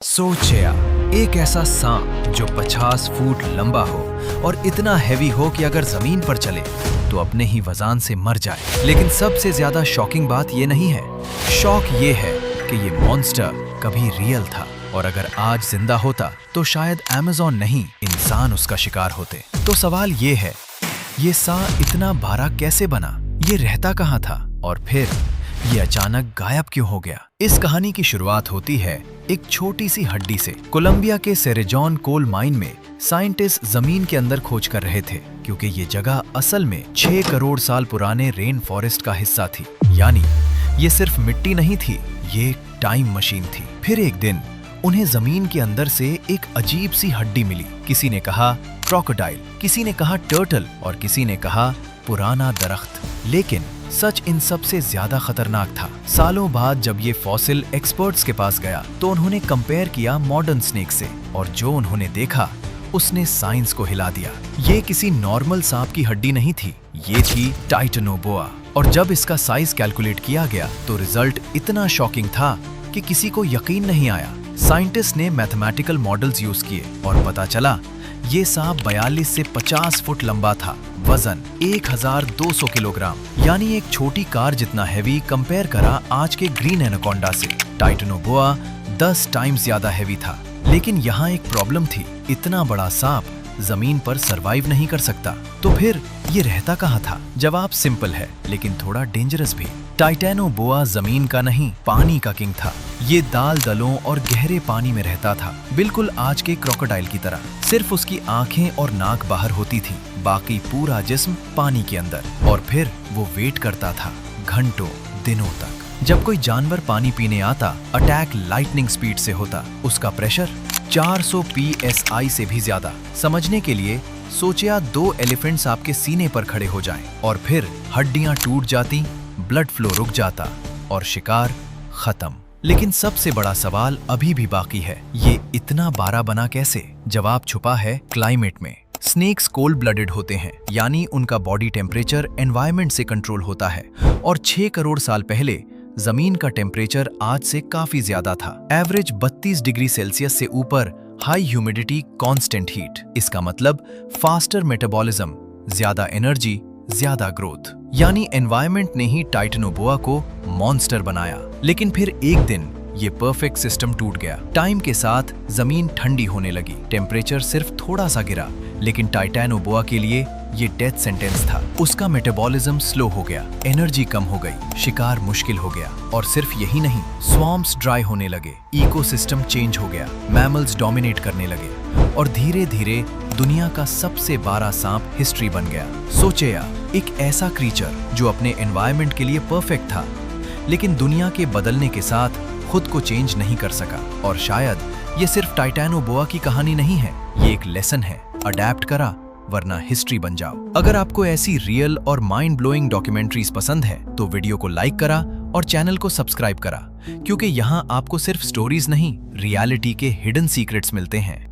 सोचेया, एक ऐसा सांप जो 50 फुट लंबा हो और इतना हैवी हो कि अगर जमीन पर चले तो अपने ही वजन से मर जाए। लेकिन सबसे ज्यादा शॉकिंग बात ये नहीं है, शॉक ये है कि ये मॉन्स्टर कभी रियल था और अगर आज जिंदा होता तो शायद अमेज़न नहीं, इंसान उसका शिकार होते। तो सवाल ये है, ये सांप इतना भारा कैसे बना, ये रहता कहाँ था और फिर ये अचानक गायब क्यों हो गया? इस कहानी की शुरुआत होती है एक छोटी सी हड्डी से। कोलंबिया के सेरेजॉन कोल माइन में साइंटिस्ट जमीन के अंदर खोज कर रहे थे, क्योंकि ये जगह असल में 6 करोड़ साल पुराने रेन फॉरेस्ट का हिस्सा थी। यानी ये सिर्फ मिट्टी नहीं थी, ये एक टाइम मशीन थी। फिर एक दिन उन्हें जमीन के अंदर से एक अजीब सी हड्डी मिली। किसी ने कहा क्रोकोडाइल, किसी ने कहा टर्टल और किसी ने कहा पुराना दरख्त। लेकिन सच इन सबसे ज्यादा खतरनाक था। सालों बाद जब ये फॉसिल एक्सपर्ट्स के पास गया तो उन्होंने कंपेयर किया मॉडर्न स्नेक से, और जो उन्होंने देखा उसने साइंस को हिला दिया। ये किसी नॉर्मल सांप की हड्डी नहीं थी, ये थी टाइटेनोबोआ। और जब इसका साइज कैलकुलेट किया गया तो रिजल्ट इतना शॉकिंग था कि किसी को यकीन नहीं आया। साइंटिस्ट ने मैथमेटिकल मॉडल्स यूज किए और पता चला ये सांप 42 से 50 फुट लंबा था, वजन 1200 किलोग्राम, यानी एक छोटी कार जितना हैवी। कंपेयर करा आज के ग्रीन एनाकोंडा से, टाइटेनोबोआ 10 टाइम्स ज्यादा हैवी था। लेकिन यहाँ एक प्रॉब्लम थी, इतना बड़ा सांप जमीन पर सरवाइव नहीं कर सकता। तो फिर ये रहता कहाँ था? जवाब सिंपल है लेकिन थोड़ा डेंजरस भी। टाइटेनोबोआ जमीन का नहीं, पानी का किंग था। ये दाल दलों और गहरे पानी में रहता था, बिल्कुल आज के क्रोकोडाइल की तरह। सिर्फ उसकी आंखें और नाक बाहर होती थी, बाकी पूरा जिस्म पानी के अंदर। और फिर वो वेट करता था घंटों दिनों तक। जब कोई जानवर पानी पीने आता, अटैक लाइटनिंग स्पीड से होता। उसका प्रेशर 400 psi से भी ज्यादा। समझने के लिए सोचिया 2 एलिफेंट्स आपके सीने पर खड़े हो जाएं और फिर हड्डियां टूट जाती, ब्लड फ्लो रुक जाता और शिकार खत्म। लेकिन सबसे बड़ा सवाल अभी भी बाकी है, ये इतना बारा बना कैसे? जवाब छुपा है क्लाइमेट में। स्नेक्स कोल्ड ब्लडेड होते हैं, यानी उनका बॉडी टेम्परेचर एनवायरनमेंट से कंट्रोल होता है। और 6 करोड़ साल पहले जमीन का टेम्परेचर आज से काफी ज्यादा था। एवरेज 32 डिग्री सेल्सियस से ऊपर, हाई ह्यूमिडिटी, कांस्टेंट हीट। इसका मतलब फास्टर मेटाबॉलिज्म, ज्यादा एनर्जी, ज्यादा ग्रोथ। यानी एनवायरनमेंट ने ही टाइटेनोबोआ को मॉन्स्टर बनाया। लेकिन फिर एक दिन ये परफेक्ट सिस्टम टूट गया। टाइम के साथ जमीन ठंडी होने लगी, टेम्परेचर सिर्फ थोड़ा सा गिरा। लेकिन टाइटेनोबोआ के लिए ये डेथ सेंटेंस था। उसका मेटाबॉलिज्म स्लो हो गया, एनर्जी कम हो गई, शिकार मुश्किल हो गया। और सिर्फ यही नहीं, स्वॉम्प्स ड्राई होने लगे, इकोसिस्टम चेंज हो गया, मैमल्स डोमिनेट करने लगे और धीरे धीरे दुनिया का सबसे बड़ा सांप हिस्ट्री बन गया। सोचेया, एक ऐसा क्रीचर जो अपने एनवायरनमेंट के लिए परफेक्ट था, लेकिन दुनिया के बदलने के साथ खुद को चेंज नहीं कर सका। और शायद ये सिर्फ टाइटेनोबोआ की कहानी नहीं है, ये एक लेसन है, अडेप्ट करा वरना हिस्ट्री बन जाओ। अगर आपको ऐसी रियल और माइंड ब्लोइंग डॉक्यूमेंट्रीज पसंद है तो वीडियो को लाइक करा और चैनल को सब्सक्राइब करा, क्योंकि यहाँ आपको सिर्फ स्टोरीज नहीं, रियलिटी के हिडन सीक्रेट्स मिलते हैं।